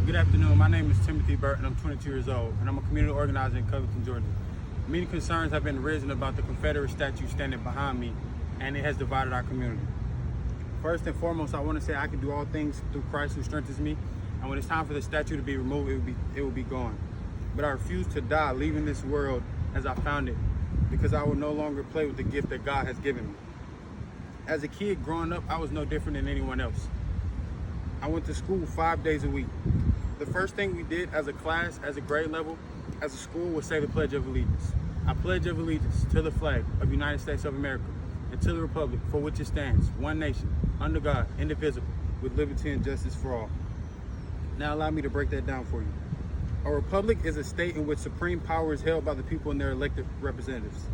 Good afternoon. My name is Timothy Burton. I'm 22 years old, and I'm a community organizer in Covington, Georgia. Many concerns have been raised about the Confederate statue standing behind me, and it has divided our community. First and foremost, I want to say I can do all things through Christ who strengthens me, and when it's time for the statue to be removed, it will be gone. But I refuse to die leaving this world as I found it, because I will no longer play with the gift that God has given me. As a kid growing up, I was no different than anyone else. I went to school 5 days a week. The first thing we did as a class, as a grade level, as a school was say the Pledge of Allegiance. I pledge of allegiance to the flag of the United States of America and to the republic for which it stands, one nation, under God, indivisible, with liberty and justice for all. Now allow me to break that down for you. A republic is a state in which supreme power is held by the people and their elected representatives.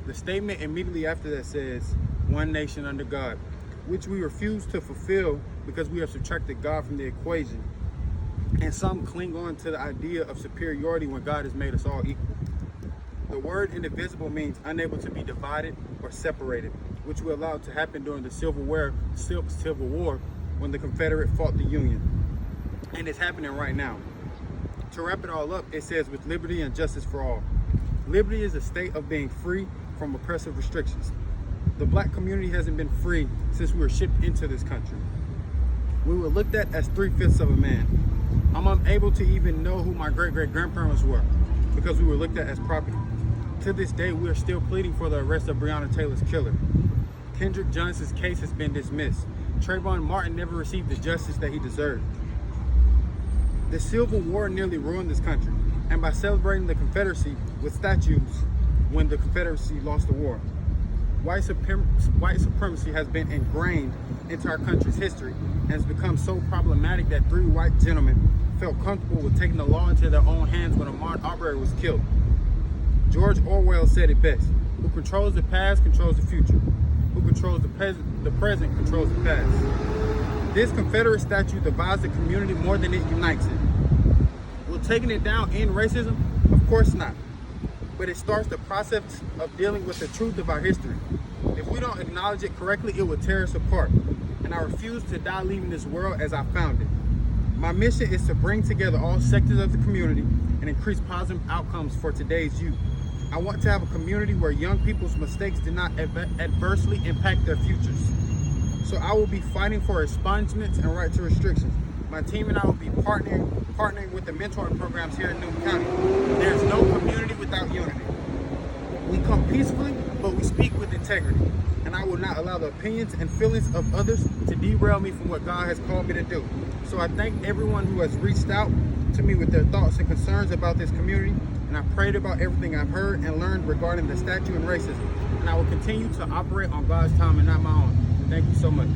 The statement immediately after that says, one nation under God, which we refuse to fulfill because we have subtracted God from the equation. And some cling on to the idea of superiority when God has made us all equal. The word indivisible means unable to be divided or separated, which we allowed to happen during the Civil War when the Confederate fought the Union. And it's happening right now. To wrap it all up, it says with liberty and justice for all. Liberty is a state of being free from oppressive restrictions. The black community hasn't been free since we were shipped into this country. We were looked at as 3/5 of a man. I'm unable to even know who my great-great-grandparents were because we were looked at as property. To this day, we are still pleading for the arrest of Breonna Taylor's killer. Kendrick Johnson's case has been dismissed. Trayvon Martin never received the justice that he deserved. The Civil War nearly ruined this country, and by celebrating the Confederacy with statues when the Confederacy lost the war, white supremacy has been ingrained into our country's history and has become so problematic that 3 white gentlemen felt comfortable with taking the law into their own hands when Ahmaud Arbery was killed. George Orwell said it best: who controls the past controls the future. Who controls the present controls the past. This Confederate statue divides the community more than it unites it. Will taking it down end racism? Of course not. But it starts the process of dealing with the truth of our history. If we don't acknowledge it correctly, it will tear us apart. And I refuse to die leaving this world as I found it. My mission is to bring together all sectors of the community and increase positive outcomes for today's youth. I want to have a community where young people's mistakes do not adversely impact their futures. So I will be fighting for expungements and right to restrictions. My team and I will be partnering with the mentoring programs here in Newton County. There's no community without unity. We come peacefully, but we speak with integrity. And I will not allow the opinions and feelings of others to derail me from what God has called me to do. So I thank everyone who has reached out to me with their thoughts and concerns about this community. And I prayed about everything I've heard and learned regarding the statue and racism. And I will continue to operate on God's time and not my own. Thank you so much.